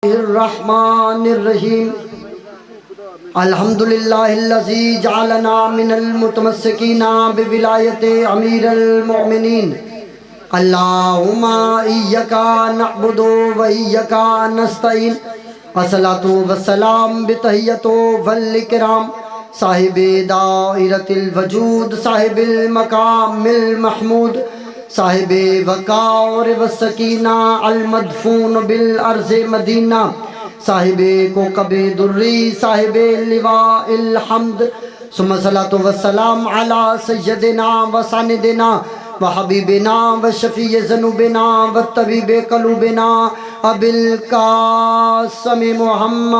الرحمن الرحیم الحمدللہ الذی جعلنا من المتمسکین بولایت امیر المؤمنین اللہم ایک نعبد و ایک نستعین الصلاۃ والسلام بتحیۃ والاکرام صاحب دائرۃ الوجود صاحب المقام المحمود صاحب وقار والسکینہ المدفون بالارض مدینہ صاحب کوکب دری صاحب لواء الحمد ثم صلاۃ والسلام علی سیدنا وسندنا وحبیبنا وشفیع ذنوبنا وطبیب قلوبنا ابی القاسم محمد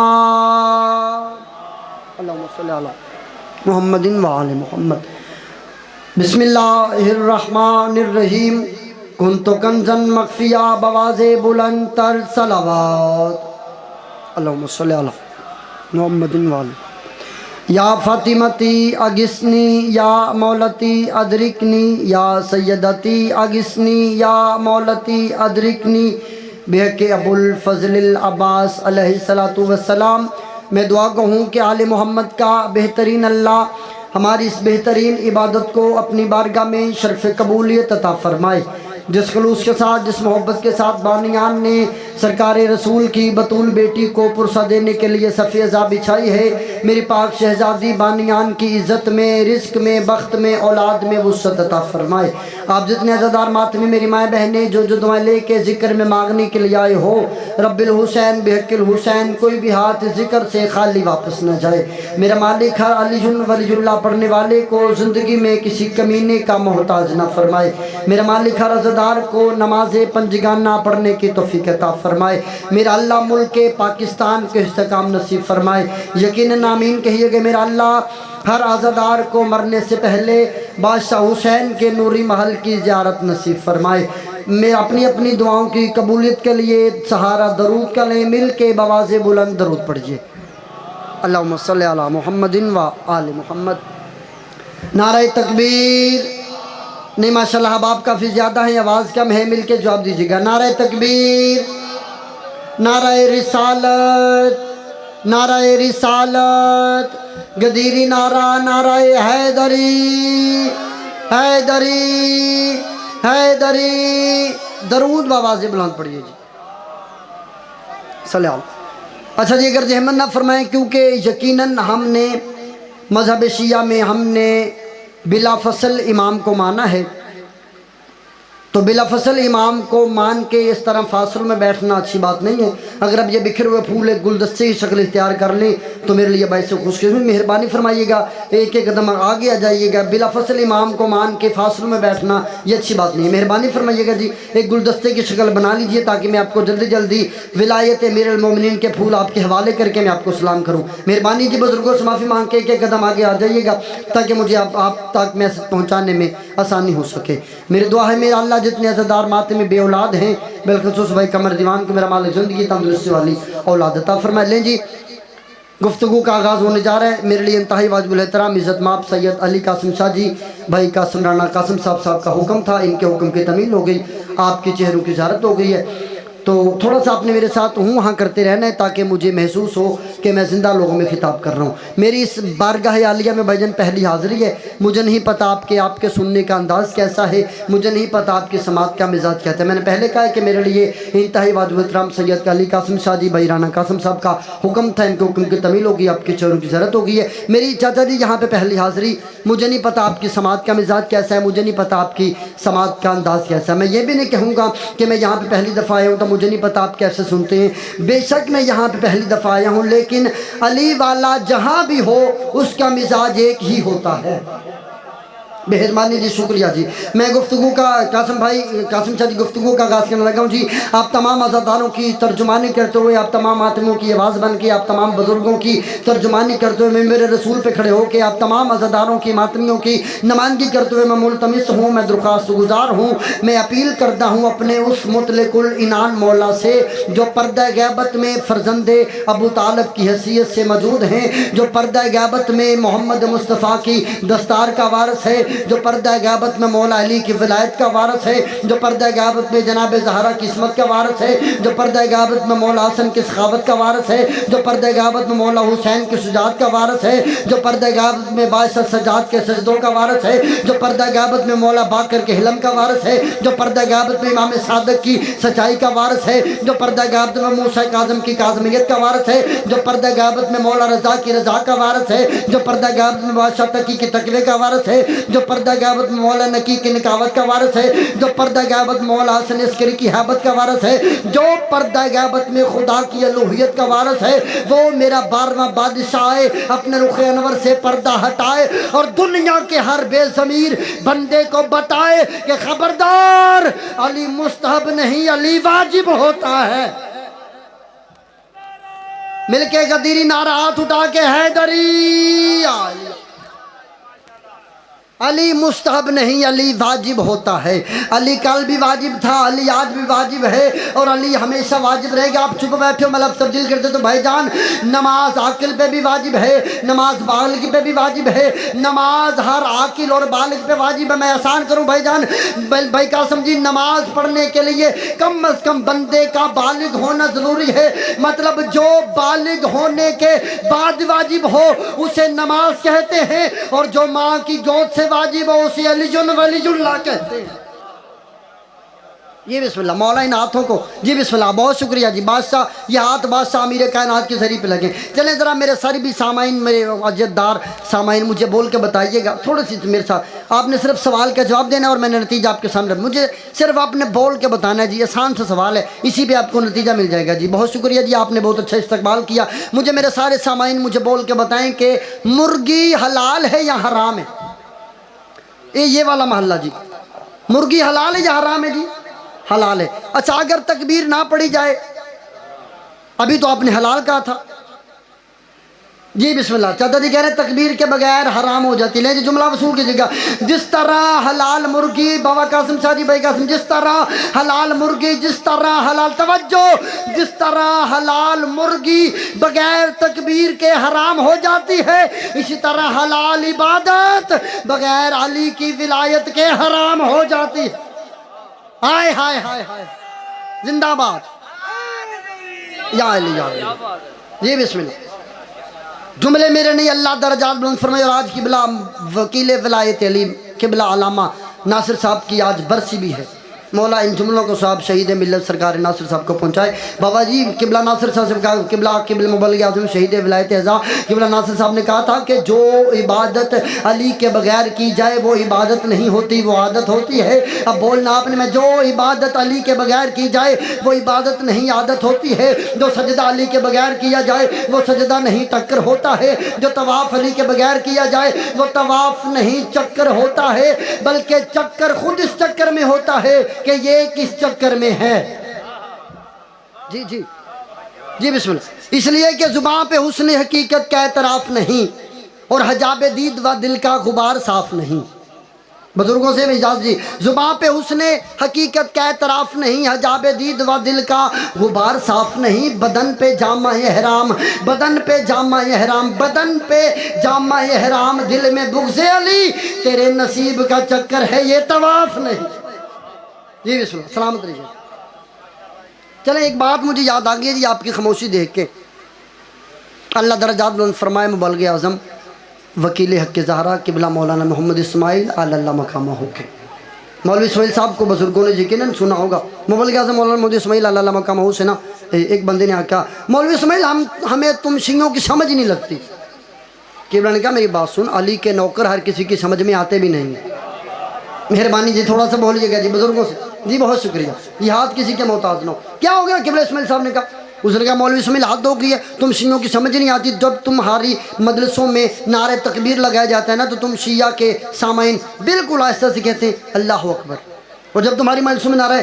اللہم صلی علی محمد وعلی محمد بسم اللہ الرحمن الرحیم کنت کنزن مخفیہ بواز بلند تر صلوات اللہم صلی علی محمد وعلی یا فاطمتی اگسنی یا مولتی ادرکنی یا سیدتی اگسنی یا مولتی ادرکنی بحق ابو الفضل العباس علیہ السلام میں دعا کہوں کہ آل محمد کا بہترین اللہ ہماری اس بہترین عبادت کو اپنی بارگاہ میں شرف قبولیت عطا فرمائے، جس خلوص کے ساتھ جس محبت کے ساتھ بانیان نے سرکار رسول کی بطول بیٹی کو پرسہ دینے کے لیے صف عزا بچھائی ہے، میری پاک شہزادی بانیان کی عزت میں، رزق میں، بخت میں، اولاد میں وسعت عطا فرمائے۔ آپ جتنے عزادار ماتمی میری مائیں بہنیں جو دعائیں لے کے ذکر میں مانگنے کے لیے آئے ہو، رب الحسین بحق الحسین کوئی بھی ہاتھ ذکر سے خالی واپس نہ جائے۔ میرا مالک ہر علی ولی اللہ پڑھنے والے کو زندگی میں کسی کمینے کا محتاج نہ فرمائے۔ میرا مالک ہر عزادار کو نماز پنجگانہ پڑھنے کی توفیق عطا فرمائے۔ میرا اللہ ملک پاکستان کے استحکام نصیب فرمائے، یقیناً آمین کہیے گا۔ میرا اللہ ہر عزادار کو مرنے سے پہلے بادشاہ حسین کے نوری محل کی زیارت نصیب فرمائے۔ میں اپنی اپنی دعاؤں کی قبولیت کے لیے سہارا درود کا لیں، مل کے بواز بلند درود پڑھیے۔ اللہم صلی علی محمد و آل محمد۔ نعرہ تکبیر۔ نہیں ماشاءاللہ احباب کافی زیادہ ہیں، آواز کم ہے، مل کے جواب دیجیے گا۔ نعرہ تکبیر، نعرہ رسالت، نعرہ رسالت، گدیری نعرہ، نعرہ حیدری، حیدری، حیدری۔ درود بآواز بلند پڑھیے جی، صلی اللہ۔ اچھا جی، اگر زحمت نہ فرمائیں، کیونکہ یقیناً ہم نے مذہب شیعہ میں ہم نے بلا فصل امام کو مانا ہے، تو بلا فصل امام کو مان کے اس طرح فاصل میں بیٹھنا اچھی بات نہیں ہے۔ اگر اب یہ بکھر ہوئے پھول ایک گلدستے کی شکل اختیار کر لیں تو میرے لیے باعث خوش قسمتی، مہربانی فرمائیے گا، ایک ایک قدم آگے آ جائیے گا۔ بلا فصل امام کو مان کے فاصل میں بیٹھنا یہ اچھی بات نہیں ہے، مہربانی فرمائیے گا جی، ایک گلدستے کی شکل بنا لیجئے تاکہ میں آپ کو جلدی جلدی ولایت امیر المومنین کے پھول آپ کے حوالے کر کے میں آپ کو سلام کروں۔ مہربانی جی، بزرگوں سے معافی مانگ کے ایک ایک قدم آگے آ جائیے گا تاکہ مجھے آپ تک میسج پہنچانے میں آسانی ہو سکے۔ میری دعا ہے میرا اللہ جتنے عزادار ماتمی بے اولاد ہیں، بالخصوص بھائی قمر دیوان کو میرا مالک زندگی تندرستی والی اولاد عطا فرمائے۔ لیں جی، گفتگو کا آغاز ہونے جا رہا ہے۔ میرے لیے انتہائی واجب الاحترام عزت مآب سید علی قاسم شاہ جی بھائی قاسم رانا قاسم صاحب کا حکم تھا، ان کے حکم کی تمیل ہو گئی، آپ کے چہروں کی زیارت ہو گئی ہے، تو تھوڑا سا آپ نے میرے ساتھ ہاں کرتے رہنا ہے تاکہ مجھے محسوس ہو کہ میں زندہ لوگوں میں خطاب کر رہا ہوں۔ میری اس بارگاہ عالیہ میں بھائی جان پہلی حاضری ہے، مجھے نہیں پتہ آپ کے سننے کا انداز کیسا ہے، مجھے نہیں پتہ آپ کی سماعت کا مزاج کیا ہے۔ میں نے پہلے کہا ہے کہ میرے لیے انتہائی واجب احترام سید علی قاسم شاہ جی بھائی رانا قاسم صاحب کا حکم تھا، ان کے حکم کی تمیل ہوگی، آپ کے چہروں کی زیارت ہو گئی ہے۔ میری چاچا جی یہاں پہ پہلی حاضری، مجھے نہیں پتہ آپ کی سماعت کا مزاج کیسا ہے، مجھے نہیں پتہ آپ کی سماعت کا انداز کیسا ہے۔ میں یہ بھی نہیں کہوں گا کہ میں یہاں پہ پہلی دفعہ آیا ہوں تو مجھے نہیں پتہ آپ کیسے سنتے ہیں، بے شک میں یہاں پہ پہلی دفعہ آیا ہوں، لیکن علی والا جہاں بھی ہو اس کا مزاج ایک ہی ہوتا ہے۔ مہربانی جی، شکریہ جی۔ میں گفتگو کا قاسم شاہ جی گفتگو کا آغاز کرنے لگا ہوں جی۔ آپ تمام عزاداروں کی ترجمانی کرتے ہوئے، آپ تمام ماتمیوں کی آواز بن کے، آپ تمام بزرگوں کی ترجمانی کرتے ہوئے، میں میرے رسول پہ کھڑے ہو کے آپ تمام عزاداروں کی ماتمیوں کی نمائندگی کرتے ہوئے میں ملتمس ہوں، میں درخواست گزار ہوں، میں اپیل کرتا ہوں اپنے اس مطلق العنان مولا سے جو پردہ غیبت میں فرزند ابو طالب کی حیثیت سے موجود ہیں، جو پردہ غیبت میں محمد مصطفیٰ کی دستار کا وارث ہے، جو پردہ غیبت میں مولا علی کی ولایت کا وارث ہے، جو پردہ غیبت میں جناب زہرا کی عصمت کا وارث ہے، جو پردہ غیبت میں مولا حسن کی سخاوت کا وارث ہے، جو پردہ غیبت میں مولا حسین کی شجاعت کا وارث ہے، جو پردہ غیبت میں باعث سجاد کے سجدوں کا وارث ہے، جو پردہ غیبت میں مولا باقر کے حلم کا وارث ہے، جو پردہ غیبت میں امام صادق کی سچائی کا وارث ہے، جو پردہ غیبت میں موسیٰ کاظم کی کاظمیت کا وارث ہے، جو پردہ غیبت میں مولا رضا کی رضا کا وارث ہے، جو پردہ غیبت میں بادشاہ تقی کی تقوی کا وارث ہے، جو پردہ غیبت میں مولا نکی کی نکاوت کا وارث ہے، جو پردہ غیبت میں مولا حسن عسکری کی حیبت کا وارث ہے، جو پردہ غیبت میں خدا کی الوہیت کا وارث ہے، وہ میرا 12واں بادشاہ ہے، اپنے رخ انور سے پردہ ہٹائے اور دنیا کے ہر بے ضمیر بندے کو بتائے کہ خبردار، علی مستحب نہیں، علی واجب ہوتا ہے۔ مل کے قدیری نعرہ ہاتھ اٹھا کے حیدری، علی مستحب نہیں، علی واجب ہوتا ہے۔ علی کل بھی واجب تھا، علی آج بھی واجب ہے، اور علی ہمیشہ واجب رہے گا۔ آپ چپ بیٹھے ہو، مطلب تبدیل کرتے تو بھائی جان، نماز عاقل پہ بھی واجب ہے، نماز بالغ پہ بھی واجب ہے، نماز ہر عاقل اور بالغ پہ واجب ہے۔ میں آسان کروں بھائی جان، بھائی قاسم جی، نماز پڑھنے کے لیے کم از کم بندے کا بالغ ہونا ضروری ہے، مطلب جو بالغ ہونے کے بعد واجب ہو اسے نماز کہتے ہیں، اور جو ماں کی گود سے واجب ہو اسے علی ولی اللہ کہتے ہیں۔ یہ بسم اللہ، مولا ان ہاتھوں کو، جی بسم اللہ، بہت شکریہ جی بادشاہ، یہ ہاتھ بادشاہ امیر کائنات کے ذریعے پہ لگیں۔ چلیں ذرا میرے سارے بھی سامعین، میرے عزتدار سامعین، مجھے بول کے بتائیے گا تھوڑا سی میرے ساتھ، آپ نے صرف سوال کا جواب دینا ہے اور میں نے نتیجہ آپ کے سامنے، مجھے صرف آپ نے بول کے بتانا ہے جی، آسان سا سوال ہے، اسی پہ آپ کو نتیجہ مل جائے گا جی۔ بہت شکریہ جی، آپ نے بہت اچھا استقبال کیا۔ مجھے میرے سارے سامعین مجھے بول کے بتائیں کہ مرغی حلال ہے یا حرام ہے؟ یہ والا محلہ جی، مرغی حلال ہے یا حرام ہے جی؟ حلال ہے۔ اچھا اگر تکبیر نہ پڑھی جائے، ابھی تو آپ نے حلال کہا تھا جی بسم اللہ، چاچا جی کہہ رہے ہیں تکبیر کے بغیر حرام ہو جاتی ہے، جملہ وصول کیجیے گا۔ جس طرح حلال مرغی، بابا قاسم شاہ جی، بھائی قاسم، جس طرح حلال مرغی، جس طرح حلال، توجہ، جس طرح حلال مرغی بغیر تکبیر کے حرام ہو جاتی ہے، اسی طرح حلال عبادت بغیر علی کی ولایت کے حرام ہو جاتی ہے۔ ہائے ہائے ہائے ہائے، زندہ باد یا علی یا علی، جی بسم اللہ۔ جملے میرے نہیں، اللہ درجات بلند فرمائے۔ اور آج قبلہ وکیل ولایت علی قبلہ علامہ ناصر صاحب کی آج برسی بھی ہے، مولا ان جملوں کو صاحب شہید ملت سرکار ناصر صاحب کو پہنچائے۔ بابا جی قبلہ ناصر صاحب سے کہا، قبلہ مبلغ اعظم شہید ولایت اعزا قبلہ ناصر صاحب نے کہا تھا کہ جو عبادت علی کے بغیر کی جائے وہ عبادت نہیں ہوتی، وہ عادت ہوتی ہے۔ اب بولنا آپ نے، میں جو عبادت علی کے بغیر کی جائے وہ عبادت نہیں، عادت ہوتی ہے۔ جو سجدہ علی کے بغیر کیا جائے وہ سجدہ نہیں، ٹکر ہوتا ہے۔ جو طواف علی کے بغیر کیا جائے وہ طواف نہیں، چکر ہوتا ہے، بلکہ چکر خود اس چکر میں ہوتا ہے کہ یہ کس چکر میں ہے۔ جی جی جی بسم اللہ۔ اس لیے کہ زبان پہ حسن حقیقت کا اعتراف نہیں، اور حجاب دید و دل کا غبار صاف نہیں۔ بزرگوں سے اجازت جی، زبان پہ حسن حقیقت کا اعتراف نہیں، حجاب دید و دل کا غبار صاف نہیں۔ بدن پہ جامہ احرام، بدن پہ جامہ احرام، بدن پہ جامہ احرام، دل میں بغض علی، تیرے نصیب کا چکر ہے یہ طواف نہیں۔ جی بسم اللہ، سلامت رہیے۔ چلیں ایک بات مجھے یاد آ گئی جی آپ کی خاموشی دیکھ کے، اللہ درجات بلند فرمائے مبلغ اعظم وکیل حق زہرا قبلہ مولانا محمد اسماعیل آل اللہ مقامہ ہو کے، مولوی اسماعیل صاحب کو بزرگوں نے یقیناً سنا ہوگا۔ مبلغ اعظم مولانا محمد اسماعیل آل اللہ مقامہ ہو سے نا ایک بندے نے کہا، مولوی اسماعیل ہمیں تم شیعوں کی سمجھ نہیں لگتی۔ قبلہ نے کہا میری بات سن، علی کے نوکر ہر کسی کی سمجھ میں آتے بھی نہیں، مہربانی جی تھوڑا سا بولیے گا جی بزرگوں سے، جی بہت شکریہ، یہ ہاتھ کسی کے محتاج نہ ہو۔ کیا ہو گیا؟ قبلہ اسماعیل صاحب نے کہا، اس نے کہا مولوی اسماعیل ہاتھ دھو گئی ہے، تم شیعوں کی سمجھ نہیں آتی، جب تمہاری مدرسوں میں نعرہ تکبیر لگایا جاتا ہے نا تو تم شیعہ کے سامعین بالکل آہستہ سے کہتے ہیں اللہ اکبر، اور جب تمہاری مدرسوں میں نعرہ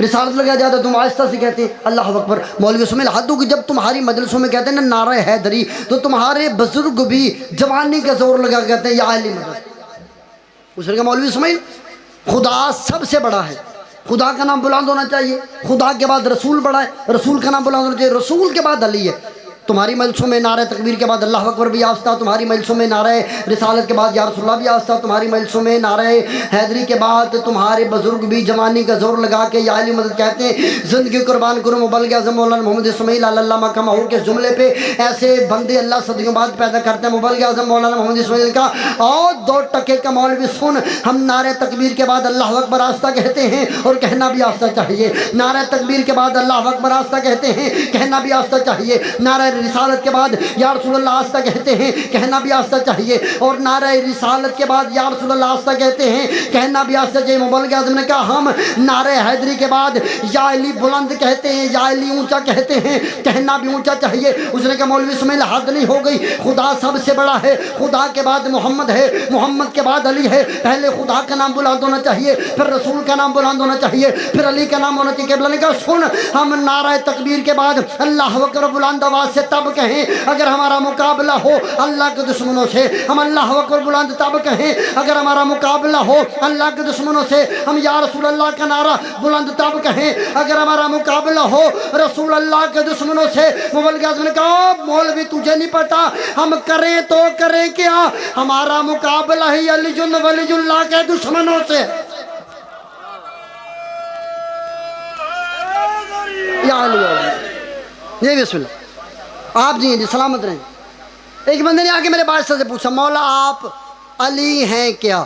رسالت لگایا جاتا ہے تم آہستہ سے کہتے ہیں اللہ اکبر۔ مولوی اسماعیل ہاتھ دھو گئی، جب تمہاری مدرسوں میں کہتے ہیں نا نعرہ حیدری تو تمہارے بزرگ بھی جوانی کا زور لگا کہتے ہیں یا علی مدد۔ اس نے کہا مولوی اسماعیل خدا سب سے بڑا ہے، خدا کا نام بلند ہونا چاہیے، خدا کے بعد رسول بڑا ہے، رسول کا نام بلند ہونا چاہیے، رسول کے بعد علی ہے۔ تمہاری مجلسوں میں نعرہ تکبیر کے بعد اللہ اکبر بھی آستہ، تمہاری مجلسوں میں نعرہ رسالت کے بعد یا رسول اللہ بھی آستہ، تمہاری مجلسوں میں نعرہ حیدری کے بعد تمہارے بزرگ بھی جوانی کا زور لگا کے یا علی مدد کہتے ہیں۔ زندگی قربان کروں مبلغ اعظم مولانا محمد اسماعیل اللہ مکہ محور کے جملے پہ ایسے بندے اللہ صدیوں بعد پیدا کرتے ہیں۔ مبلغ اعظم مولانا محمد اسماعیل کا اور 2 ٹکے کا مولوی سن، ہم نعرہ تکبیر کے بعد اللہ اکبر آستہ کہتے ہیں اور کہنا بھی آستہ چاہیے، نعرہ تکبیر کے بعد اللہ اکبر آستہ کہتے ہیں، کہنا بھی آستہ چاہیے، نعرہ رسالت کے بعد یا رسول اللہ آستہ کہتے ہیں، کہنا بھی آستہ چاہیے، اور نعرہ رسالت کے بعد یا رسول اللہ آستہ کہتے ہیں، کہنا بھی آستہ چاہیے۔ مبلغ اعظم نے کہا ہم نعرہ حیدری کے بعد یا علی بلند کہتے ہیں، یا علی اونچا کہتے ہیں، کہنا بھی اونچا چاہیے۔ اس نے کہا مولوی اسماعیل حد نہیں ہو گئی، خدا سب سے بڑا ہے، خدا کے بعد محمد ہے، محمد کے بعد علی ہے، پہلے خدا کا نام بلند ہونا چاہیے، پھر رسول کا نام بلند ہونا چاہیے، پھر علی کا نام ہونا چاہیے۔ قبلہ نے کہا سن، ہم نعرہ تکبیر کے بعد اللہ اکبر بلند آواز سے تب کہیں اگر ہمارا مقابلہ ہو اللہ کے دشمنوں سے، ہم اللہ اکبر بلند تب کہیں اگر ہمارا مقابلہ ہو اللہ کے دشمنوں سے، ہم یا رسول اللہ کا نعرہ بلند تب کہیں اگر ہمارا مقابلہ ہو رسول اللہ کے دشمنوں سے۔ مبلغ اعظم نے کہا مولوی تجھے نہیں پتا ہم کریں تو کریں کیا، ہمارا مقابلہ ہی علی ولی اللہ کے دشمنوں سے۔ یا علی یہ بسم اللہ آپ جی سلامت رہیں۔ ایک بندے نے آ کے میرے بادشاہ سے پوچھا مولا آپ علی ہیں کیا؟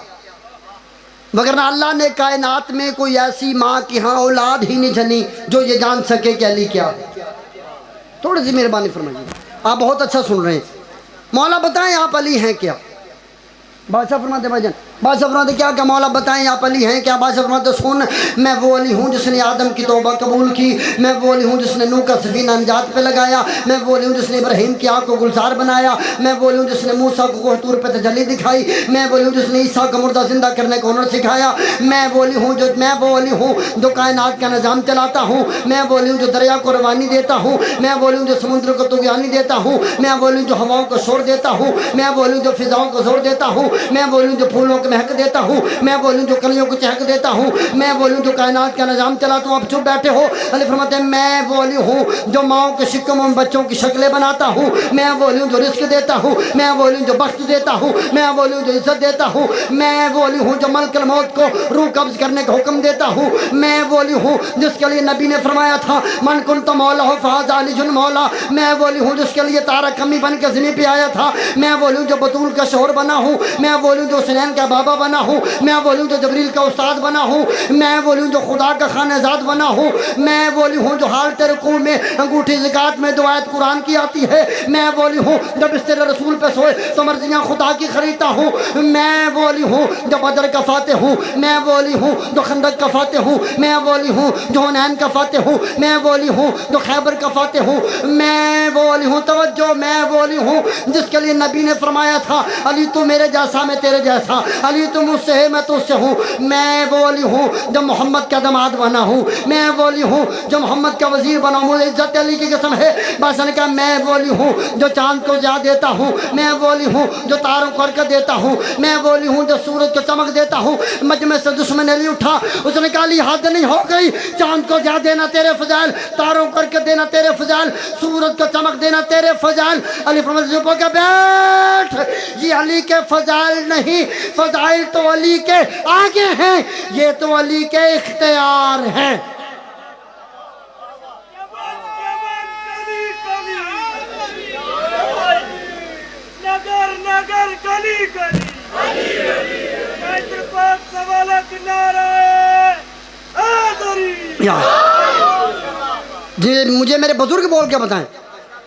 وگرنہ اللہ نے کائنات میں کوئی ایسی ماں کی ہاں اولاد ہی نہیں جنی جو یہ جان سکے کہ علی کیا ہے۔ تھوڑی سی مہربانی فرمائیے، آپ بہت اچھا سن رہے ہیں۔ مولا بتائیں آپ علی ہیں کیا؟ بادشاہ فرماتے بھائی جان، بادشاہ فرماتے کیا مولا بتائیں آپ علی ہیں کیا؟ بادشاہ فرماتے سن، میں وہ علی ہوں جس نے آدم کی توبہ قبول کی، میں وہ علی ہوں جس نے نوح کا سفینہ نجات پہ لگایا، میں وہ علی ہوں جس نے ابراہیم کی آنکھ کو گلزار بنایا، میں وہ علی ہوں جس نے موسیٰ کو کوہ طور پہ تجلی دکھائی، میں وہ علی ہوں جس نے عیسیٰ کو مردہ زندہ کرنے کا ہنر سکھایا، میں وہ علی ہوں جو کائنات کا نظام چلاتا ہوں، میں وہ علی ہوں جو دریا کو روانی دیتا ہوں، میں وہ علی ہوں جو سمندر کو طغیانی دیتا ہوں، میں وہ علی ہوں جو ہواؤں کو شور دیتا ہوں، میں وہ علی ہوں جو فضاؤں کو زور دیتا ہوں، میں وہ علی ہوں جو پھولوں کو مہک دیتا ہوں، میں وہ علی ہوں جو کلیوں کو چہک دیتا ہوں، میں وہ علی ہوں جو کائنات کا نظام چلاتا ہوں۔ اب چپ بیٹھے ہو؟ علی فرماتے ہیں میں وہ علی ہوں جو ماؤں کے شکموں میں بچوں کی شکلیں بناتا ہوں، میں وہ علی ہوں جو رزق دیتا ہوں، میں وہ علی ہوں جو بخت دیتا ہوں، میں وہ علی ہوں جو عزت دیتا ہوں، میں وہ علی ہوں جو ملک الموت کو روح قبض کرنے کا حکم دیتا ہوں، میں وہ علی ہوں جس کے لیے نبی نے فرمایا تھا من کنت مولا ہو فہذا علی جن مولا، میں وہ علی ہوں جس کے لیے تارا کمی بن کے زمین پہ آیا تھا، میں وہ علی ہوں جو بطول کا شوہر بنا ہوں، میں وہ علی ہوں جو حسنین کا بابا بنا ہوں، میں وہ علی ہوں جو جبریل کا استاد بنا ہوں، میں وہ علی ہوں جو خدا کا خانہ زاد بنا ہوں، میں وہ علی ہوں جو حالت رکوع میں انگوٹھی زکات میں دعایت قرآن کی آتی ہے، میں وہ علی ہوں جب بستر رسول پہ سوئے تو مرضیاں خدا کی خریدتا ہوں، میں وہ علی ہوں جو بدر کا فاتح ہوں، میں وہ علی ہوں جو خندق کا فاتح ہوں، میں وہ علی ہوں جو حنین کا فاتح ہوں، میں وہ علی ہوں جو خیبر کا فاتح ہوں، میں وہ علی ہوں توجہ میں وہ علی ہوں جس کے لیے نبی نے فرمایا تھا علی تو میرے جیسا میں تیرے جیسا، علی تو مجھ سے ہے میں تو اس سے ہوں، میں وہ علی ہوں جو محمد کا داماد بنا ہوں، میں وہ علی ہوں جو محمد کا وزیر بنا ہوں، مجھے عزت علی کی قسم ہے۔ بادشاہ نے کہا میں وہ علی ہوں جو چاند کو جا دیتا ہوں، میں وہ علی ہوں جو تاروں کو حرکت دیتا ہوں، میں وہ علی ہوں جو سورج کو چمک دیتا ہوں۔ مجمع سے دشمن علی اٹھا، اس نے کہا علی حد نہیں ہو گئی، چاند کو جا دینا تیرے فضائل، تاروں کو حرکت دینا تیرے فضائل، سورج کو چمک دینا تیرے فضائل۔ علی فرماتے چپ ہو کے بیٹھ، یہ علی کے فضائل نہیں، فضائل تو علی کے آگے ہیں، یہ تو علی کے اختیار ہیں۔ نگر گلی گلی حیدر پاک سوالہ کنارہ حیدری۔ جی مجھے میرے بزرگ بول کے بتائیں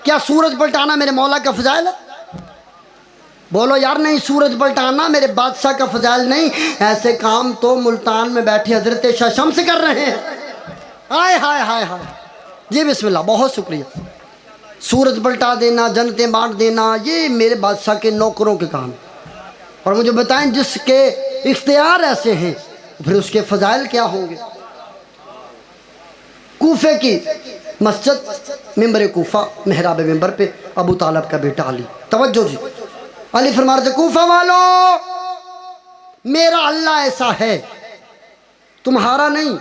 کیا سورج پلٹانا میرے مولا کا فضائل ہے؟ بولو یار نہیں، سورج پلٹانا میرے بادشاہ کا فضائل نہیں، ایسے کام تو ملتان میں بیٹھے حضرت شاہ شمس کر رہے ہیں۔ ہائے ہائے ہائے ہائے جی بسم اللہ، بہت شکریہ۔ سورج پلٹا دینا، جنتیں بانٹ دینا، یہ میرے بادشاہ کے نوکروں کے کام، اور مجھے بتائیں جس کے اختیار ایسے ہیں پھر اس کے فضائل کیا ہوں گے؟ کوفے کی مسجد، ممبر کوفہ، محراب ممبر پہ ابو طالب کا بیٹا علی، توجہ جی، علی فرما رہے تھے کوفہ والو میرا اللہ ایسا ہے تمہارا نہیں۔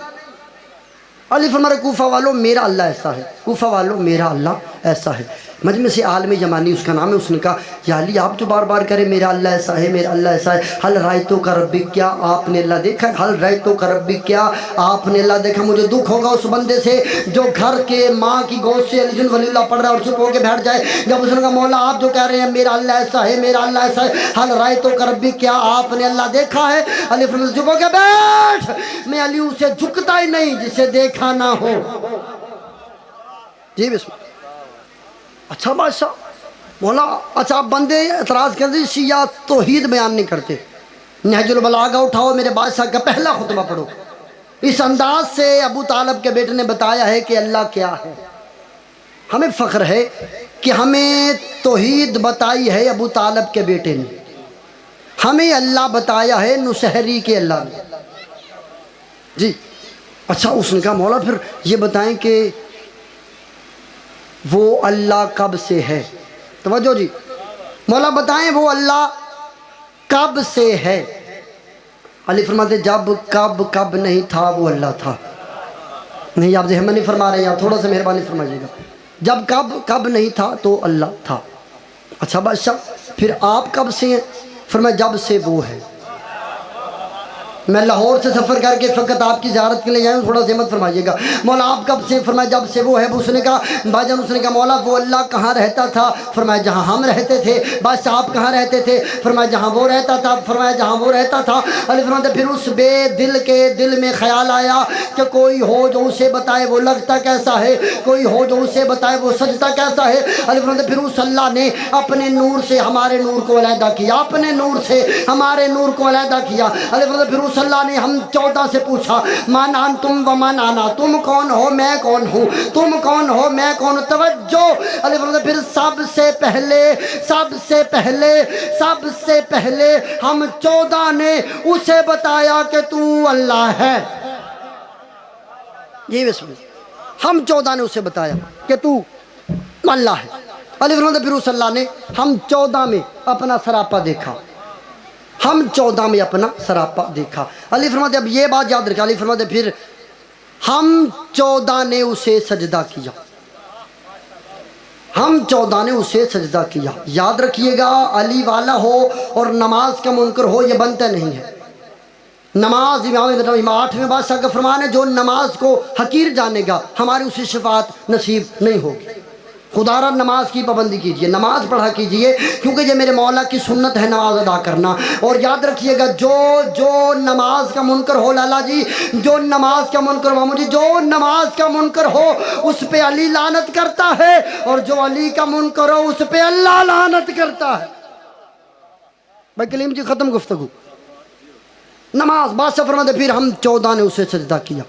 علی فرما رہے کوفہ والو میرا اللہ ایسا ہے، کوفہ والو میرا اللہ ایسا ہے۔ مجلس عالم جمانی اس کا نام ہے، اس نے کہا یا علی آپ تو بار بار کرے میرا اللہ ایسا ہے، میرا اللہ ایسا ہے، حل رائتو کا ربی، کیا آپ نے اللہ دیکھا ہے؟ حل رائتو کا ربی، کیا آپ نے اللہ دیکھا؟ مجھے دکھ ہوگا اس بندے سے جو گھر کے ماں کی گود سے علی ولی اللہ پڑھ رہا ہے اور چپ ہو کے بیٹھ جائے جب اس نے کہا مولا آپ جو کہہ رہے ہیں میرا اللہ ایسا ہے، میرا اللہ ایسا ہے، حل رائتو کا ربی، کیا آپ نے اللہ دیکھا ہے؟ علی فرمایا چپ ہو کے بیٹھ، میں علی اسے جھکتا ہی نہیں جسے دیکھا نہ ہو۔ جی بسم اللہ۔ اچھا بادشاہ مولا، اچھا آپ بندے اعتراض کر دیں شیعہ توحید بیان نہیں کرتے، نہج البلاغہ اٹھاؤ، میرے بادشاہ کا پہلا خطبہ پڑھو، اس انداز سے ابو طالب کے بیٹے نے بتایا ہے کہ اللہ کیا ہے۔ ہمیں فخر ہے کہ ہمیں توحید بتائی ہے ابو طالب کے بیٹے نے، ہمیں اللہ بتایا ہے نصیری کے اللہ نے۔ جی اچھا اس نے کہا مولا پھر یہ بتائیں کہ وہ اللہ کب سے ہے؟ توجہ جی، مولا بتائیں وہ اللہ کب سے ہے؟ علی فرماتے جب کب نہیں تھا وہ اللہ تھا۔ نہیں آپ ذہن میں نہیں فرما رہے ہیں، آپ تھوڑا سا مہربانی فرمائیے گا، جب کب نہیں تھا تو اللہ تھا۔ اچھا بادشاہ پھر آپ کب سے ہیں؟ فرمایا جب سے وہ ہے۔ میں لاہور سے سفر کر کے فقط آپ کی زیارت کے لیے آیا ہوں، تھوڑا زحمت فرمائیے گا۔ مولا آپ کب سے؟ فرمایا جب سے وہ ہے۔ اس نے کہا بھائی جان، اس نے کہا مولا وہ اللہ کہاں رہتا تھا؟ فرمایا جہاں ہم رہتے تھے۔ بادشاہ آپ کہاں رہتے تھے؟ فرمایا جہاں وہ رہتا تھا۔ فرمایا جہاں وہ رہتا تھا۔ علی فرماتے پھر اس بے دل کے دل میں خیال آیا کہ کوئی ہو جو اسے بتائے وہ لگتا کیسا ہے، کوئی ہو جو اسے بتائے وہ سجتا کیسا ہے۔ علی فرماتے پھر اس اللہ نے اپنے نور سے ہمارے نور کو علیحدہ کیا، اپنے نور سے ہمارے نور کو علیحدہ کیا۔ علی فرماتے پھر اس اللہ نے ہم 14 سے پوچھا من انتم و من انا، تم کون ہو میں کون ہوں، تم کون ہو میں کون ہوں۔ توجہ، علی فرماتے پھر سب سے پہلے ہم 14 نے اسے بتایا کہ تو اللہ ہے۔ یہ بسم اللہ، ہم 14 نے اسے بتایا کہ تو اللہ ہے۔ علی فرماتے پھر اس اللہ نے ہم 14 میں اپنا سراپا دیکھا، ہم 14 میں اپنا سراپا دیکھا۔ علی فرماتے اب یہ بات یاد رکھا، علی فرماتے پھر ہم 14 نے اسے سجدہ کیا، ہم 14 نے اسے سجدہ کیا۔ یاد رکھیے گا علی والا ہو اور نماز کا منکر ہو یہ بنتا نہیں ہے۔ نماز امام 8ویں بادشاہ کا فرمان ہے جو نماز کو حقیر جانے گا ہماری اسے شفاعت نصیب نہیں ہوگی۔ خدا را نماز کی پابندی کیجئے، نماز پڑھا کیجئے، کیونکہ یہ میرے مولا کی سنت ہے نماز ادا کرنا۔ اور یاد رکھیے گا جو نماز کا منکر ہو، لالا جی جو نماز کا منکر ہو، مجھے جو نماز کا منکر ہو اس پہ علی لعنت کرتا ہے، اور جو علی کا منکر ہو اس پہ اللہ لعنت کرتا ہے۔ بھائی کلیم جی ختم گفتگو۔ نماز بادشاہ فرماتے پھر ہم 14 نے اسے سجدہ کیا۔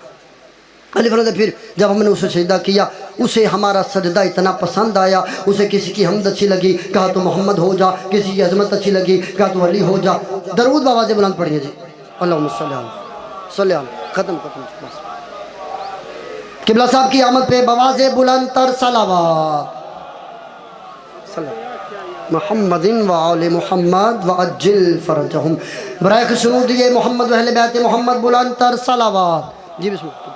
علی فرماتے پھر جب ہم نے اسے سجدہ کیا اسے ہمارا سجدہ اتنا پسند آیا، اسے کسی کی حمد اچھی لگی کہا تو محمد ہو جا، کسی کی عظمت اچھی لگی کہا تو علی ہو جا۔ درود بآواز بلند پڑھیے جی، اللہم صلی علیہ ختم بس۔ قبلہ صاحب کی آمد پہ بآواز بلند تر صلوات محمد و آل محمد و عجل فرجہم۔ برائے خشنود یہ محمد و اہل بیت محمد بلند تر صلوات۔ جی بسم اللہ۔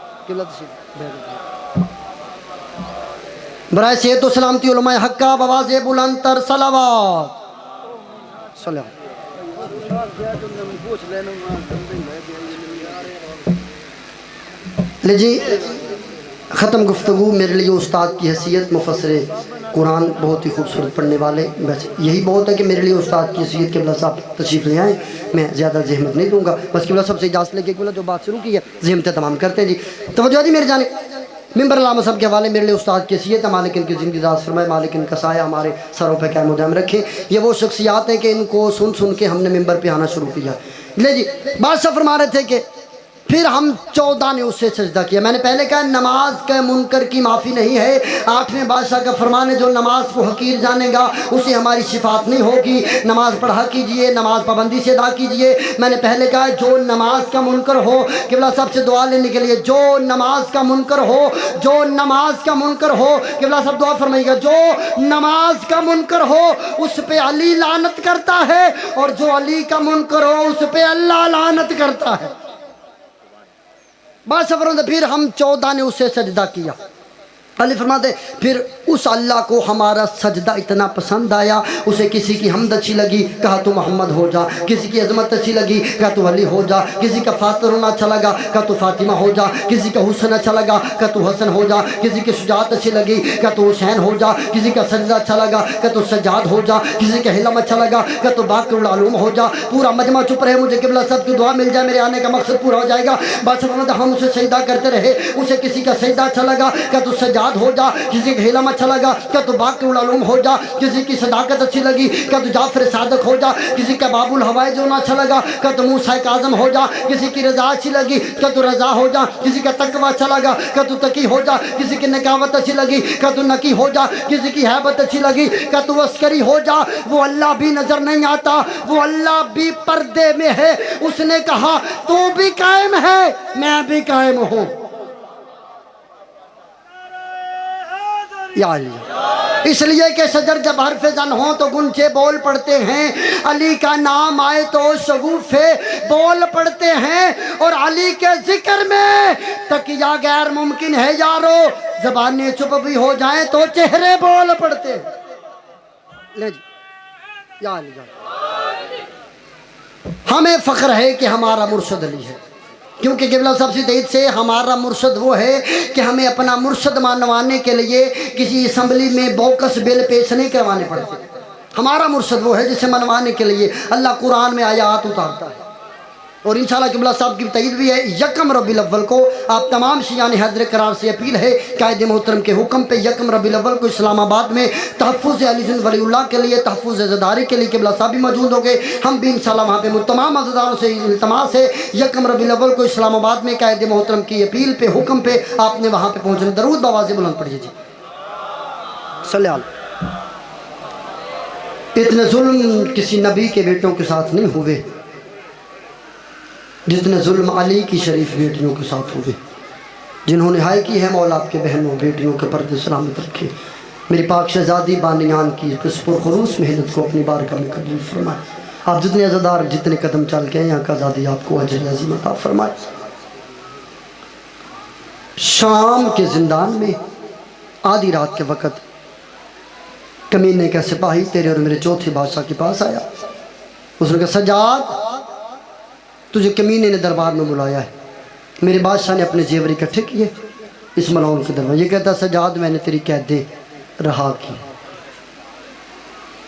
برائے صحت و سلامتی علماء حق کا بآواز بلند تر صلوات۔ لے جی ختم گفتگو۔ میرے لیے استاد کی حیثیت مفسر قرآن بہت ہی خوبصورت پڑھنے والے، بس یہی بہت ہے کہ میرے لیے استاد کی حیثیت قبلہ صاحب تشریف لے آئیں، میں زیادہ زحمت نہیں دوں گا، بس قبلہ صاحب سے اجازت لے کے قبلہ جو بات شروع کی ہے زحمتیں تمام کرتے ہیں۔ جی توجہ جی میرے جانے ممبر علامہ صاحب کے حوالے میرے لیے استاد کی حیثیت ہے، مالک ان کی زندگی دراز فرمائے، مالک ان کا سایہ ہمارے سروں پہ قائم و دائم رکھے۔ یہ وہ شخصیات ہیں کہ ان کو سن کے ہم نے ممبر پہ آنا شروع کیا۔ لے جی بادشاہ فرما رہے تھے کہ پھر ہم 14 نے اس سے سجدہ کیا۔ میں نے پہلے کہا نماز کا منکر کی معافی نہیں ہے، 8ویں بادشاہ کا فرمان ہے جو نماز کو حقیر جانے گا اسے ہماری شفاعت نہیں ہوگی۔ نماز پڑھا کیجئے، نماز پابندی سے ادا کیجئے۔ میں نے پہلے کہا جو نماز کا منکر ہو، قبلہ صاحب سے دعا لینے کے لیے، جو نماز کا منکر ہو، جو نماز کا منکر ہو، قبلہ صاحب دعا فرمائیے گا، جو نماز کا منکر ہو اس پہ علی لعنت کرتا ہے، اور جو علی کا منکر ہو اس پہ اللہ لعنت کرتا ہے۔ بادشاہ فرماتے پھر ہم 14 نے اسے سجدہ کیا۔ علی فرماتے پھر اس اللہ کو ہمارا سجدہ اتنا پسند آیا، اسے کسی کی حمد اچھی لگی، کہا تو محمد ہو جا، کسی کی عظمت اچھی لگی، کہا تو علی ہو جا، کسی کا فاطر ہونا اچھا لگا، کہا تو فاطمہ ہو جا، کسی کا حسن اچھا لگا، کہا تو حسن ہو جا، کسی کی شجاعت اچھی لگی، کہا تو حسین ہو جا، کسی کا سجدہ اچھا لگا، کہا تو سجاد ہو جا، کسی کا حلم اچھا لگا، کہا تو باقر العلوم ہو جا۔ پورا مجمع چپ رہے، مجھے قبلہ صاحب کی دعا مل جائے، میرے آنے کا مقصد پورا ہو جائے گا۔ بادشاہ فرماتا ہم اسے سجدہ کرتے رہے، اسے کسی کا سجدہ اچھا لگا، کہا تو سجاد ہو جا، کسی کا حلم اچھا لگا، کہا تو باقر العلوم ہو جا، کسی کی صداقت اچھی لگی، کہا تو جعفر صادق ہو جا، کسی کا باب الحوائج ہونا اچھا لگا، کہا تو موسیٰ کاظم ہو جا، کسی کی رضا اچھی لگی، کہا تو رضا ہو جا، کسی کا تقوی اچھا لگا، کہا تو تقی ہو جا، کسی کی نکاوت اچھی لگی، کہا تو نقی ہو جا، کسی کی ہیبت اچھی لگی، کہا تو عسکری ہو جا۔ وہ اللہ بھی نظر نہیں آتا، وہ اللہ بھی پردے میں ہے۔ اس نے کہا تو بھی قائم ہے، میں بھی قائم ہوں۔ یا علی، اس لیے کہ شجر جب حرف زن ہوں تو گنچے بول پڑتے ہیں، علی کا نام آئے تو شگوفے بول پڑتے ہیں، اور علی کے ذکر میں تقیہ غیر ممکن ہے یارو، زبانیں چپ بھی ہو جائیں تو چہرے بول پڑتے ہیں۔ لے جی یا علی جان، ہمیں فخر ہے کہ ہمارا مرشد علی ہے، کیونکہ قبلہ صاحب سے تائید سے ہمارا مرشد وہ ہے کہ ہمیں اپنا مرشد منوانے کے لیے کسی اسمبلی میں بوکس بل پیش نہیں کروانے پڑتے۔ ہمارا مرشد وہ ہے جسے منوانے کے لیے اللہ قرآن میں آیات اتارتا ہے، اور انشاءاللہ قبلہ صاحب کی تائید بھی ہے۔ یکم ربیع الاول کو آپ تمام شیعان حیدر قرار سے اپیل ہے، قائد محترم کے حکم پہ یکم ربیع الاول کو اسلام آباد میں تحفظ علی جن ولی اللہ کے لیے، تحفظ زداری کے لیے قبلہ صاحب بھی موجود ہوں گے، ہم بھی انشاءاللہ وہاں پہ تمام عزیزانوں سے التماس ہے یکم ربیع الاول کو اسلام آباد میں قائد محترم کی اپیل پہ، حکم پہ آپ نے وہاں پہ پہنچنا۔ درود بآواز بلند پڑھیے جی، صلی اللہ۔ اتنے ظلم کسی نبی کے بیٹوں کے ساتھ نہیں ہوئے جتنے ظلم علی کی شریف بیٹیوں کے ساتھ ہوئے، جنہوں نے ہائے کی ہے مولا آپ کے بہنوں بیٹیوں کے پردے سلامت رکھے۔ میری پاک شہزادی بانیان کی اس پرخروش محنت کو اپنی بارگاہ میں قبول فرمائے۔ آپ جتنے عزادار جتنے قدم چل کے ہیں، یہاں کا آزادی آپ کو اجر عظیم عطا فرمائے۔ شام کے زندان میں آدھی رات کے وقت کمینے کا سپاہی تیرے اور میرے چوتھے بادشاہ کے پاس آیا۔ اس نے کہا سجاد، تجھے کمینے نے دربار میں بلایا ہے۔ میرے بادشاہ نے اپنے زیور اکٹھے کیے اس ملعون کے دربار۔ یہ کہتا سجاد میں نے تیری قیدیں رہا کی۔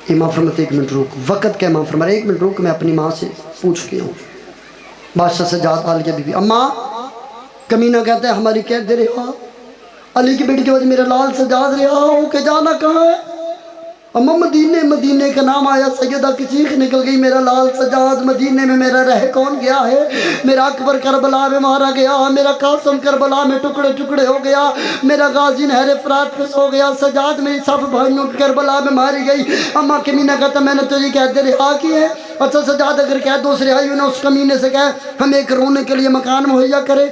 امام فرماتے ایک منٹ روک، وقت کا امام فرماتے ایک منٹ روک، میں اپنی ماں سے پوچھ کے ہوں۔ بادشاہ سجاد عالیہ بی بی، اماں کمینہ کہتا ہے ہماری قیدیں رہا، علی کی بیٹی کی وجہ میرا لال سجاد رہا ہو کے جانا کہاں ہے؟ اماں مدینے کا نام آیا، سیدہ کی چیخ نکل گئی، میرا لال سجاد مدینے میں میرا رہ کون گیا ہے؟ میرا اکبر کربلا میں مارا گیا، میرا قاسم کربلا میں ٹکڑے ٹکڑے ہو گیا، میرا غازی نہر فرات پہ سو گیا، سجاد میری صف بھائیوں کی کربلا میں ماری گئی۔ اماں کمینہ کہتا میں نے تجھے قیدیں رہا کی ہے۔ اچھا سجاد، اگر قیدوں سے رہائی ہوئی نا، اس کمینے سے کہے ہمیں ایک رونے کے لیے مکان مہیا کرے،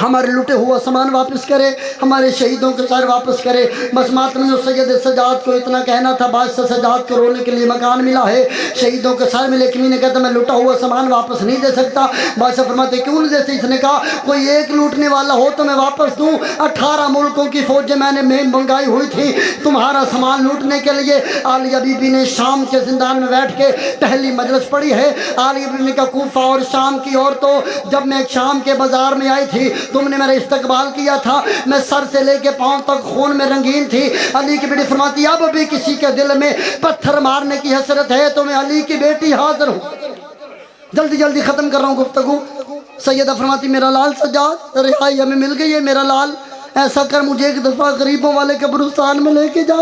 ہمارے لٹے ہوا سامان واپس کرے، ہمارے شہیدوں کے سر واپس کرے۔ بس ماتم جو سید سجاد کو اتنا کہنا تھا، بادشاہ سجاد کو رونے کے لیے مکان ملا ہے، شہیدوں کے سر ملے۔ کمینے کہتا میں لٹا ہوا سامان واپس نہیں دے سکتا۔ بادشاہ فرماتے کیوں نہیں دے سکتے؟ اس نے کہا کوئی ایک لوٹنے والا ہو تو میں واپس دوں، 18 ملکوں کی فوجیں میں نے منگائی ہوئی تھی تمہارا سامان لوٹنے کے لیے۔ عالیہ بی بی نے شام کے زندان میں بیٹھ کے پہلی مجلس پڑھی ہے۔ عالیہ بی بی نے کہا کوفہ اور شام کی عورتوں، جب میں شام کے بازار میں آئی تھی تم نے میرا استقبال کیا تھا، میں سر سے لے کے پاؤں تک خون میں رنگین تھی۔ علی کی بیٹی فرماتی اب بھی کسی کے دل میں پتھر مارنے کی حسرت ہے تو میں علی کی بیٹی حاضر ہوں۔ جلدی جلدی ختم کر رہا ہوں گفتگو۔ سیدہ فرماتی میرا لال سجاد رہائی ہمیں مل گئی ہے، میرا لال ایسا کر مجھے ایک دفعہ غریبوں والے قبرستان میں لے کے جا،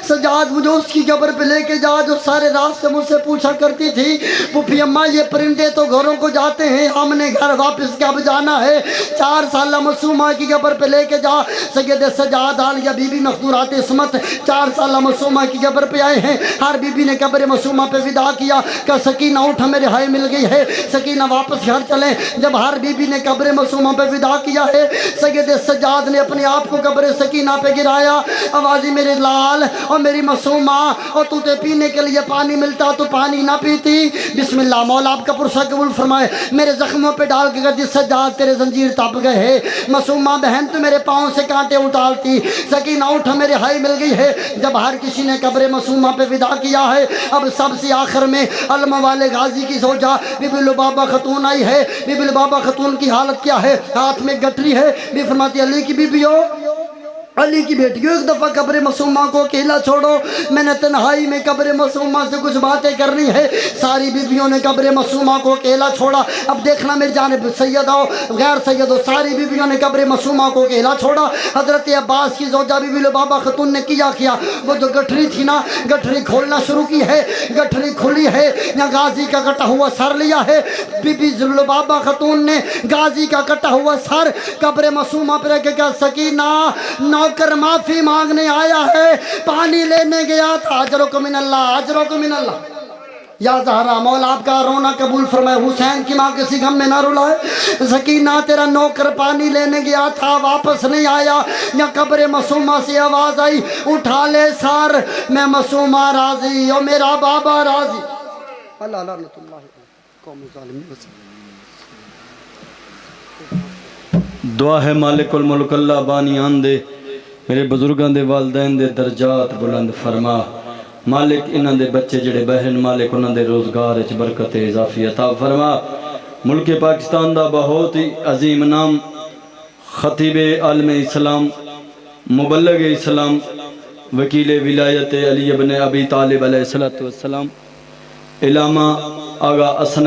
سجاد مجھے اس کی قبر پہ لے کے جا جو سارے رات سے مجھ سے پوچھا کرتی تھی پھوپھی اماں یہ پرندے تو گھروں کو جاتے ہیں، ہم نے گھر واپس کب جانا ہے؟ 4 سالہ معصومہ کی قبر پہ لے کے جا۔ سید سجاد عالیہ بی بی مخدورات عصمت 4 سالہ معصومہ کی قبر پہ آئے ہیں۔ ہر بی بی نے قبر معصومہ پہ وداع کیا کہ سکینہ اٹھ ہمیں رہائی مل گئی ہے، سکینہ واپس گھر چلیں۔ جب ہر بی بی نے قبر معصومہ پہ وداع کیا ہے، سید سجاد نے اپنے آپ کو قبر سکینہ پہ گرایا. آوازی میرے لال اور میری معصومہ، اور تو تے پینے کے لیے پانی ملتا تو پانی نہ پیتی. بسم اللہ، مولا آپ کا پرسہ قبول فرمائے. میرے زخموں پہ ڈال کے گردش سجاد تیرے زنجیر تپ گئے. معصومہ بہن تو میرے پاؤں سے کانٹے اٹھالتی. سکینہ اٹھا میرے ہائی مل گئی ہے. جب ہر کسی نے قبر معصومہ پہ ودا کیا ہے، اب سب سے آخر میں علم والے غازی کی زوجہ بی بی لبابہ خاتون آئی ہے. بی بی لبابہ خاتون کی حالت کیا ہے؟ ہاتھ میں گٹری ہے. بی فرماتی علی کی بیویوں، علی کی بیٹیوں، ایک دفعہ قبر معصومہ کو اکیلا چھوڑو، میں نے تنہائی میں قبر معصومہ سے کچھ باتیں کرنی ہے. ساری بیویوں نے قبر معصومہ کو اکیلا چھوڑا. اب دیکھنا میری جانب سید ہو غیر سید ہو، ساری بیویوں نے قبر معصومہ کو اکیلا چھوڑا. حضرت عباس کی زوجہ بی بی لبابہ خاتون نے کیا وہ جو گٹھری تھی نا، گٹھری کھولنا شروع کی ہے. گٹھری کھلی ہے، یا غازی کا کٹا ہوا سر لیا ہے. بی بی لبابہ خاتون نے غازی کا کٹا ہوا سر قبر معصومہ پر رکھ کے کہا سکینہ، نوکر معافی مانگنے آیا ہے، پانی لینے گیا تھا. اجرکم من اللہ، اجرکم من اللہ. یا زہرا، مولا آپ کا رونا قبول فرمائے. حسین کی ماں کسی غم میں نہ رلائے. سکینہ تیرا نوکر پانی لینے گیا تھا، واپس نہیں آیا. یا قبر معصومہ سے آواز آئی، اٹھا لے سار، میں معصومہ راضی اور میرا بابا راضی. اللہ لعنت اللہ قوم ظالمین. دعا ہے مالک الملک اللہ بانی آن دے، میرے بزرگاں دے والدین دے درجات بلند فرما. مالک انہاں دے بچے جڑے بہن، مالک انہاں دے روزگار اچ برکت اضافی عطا فرما. ملک پاکستان دا بہت ہی عظیم نام خطیب عالم اسلام، مبلغ اسلام، وکیل ولایت علی ابن ابی طالب علیہ السلام، علامہ آغا اسنین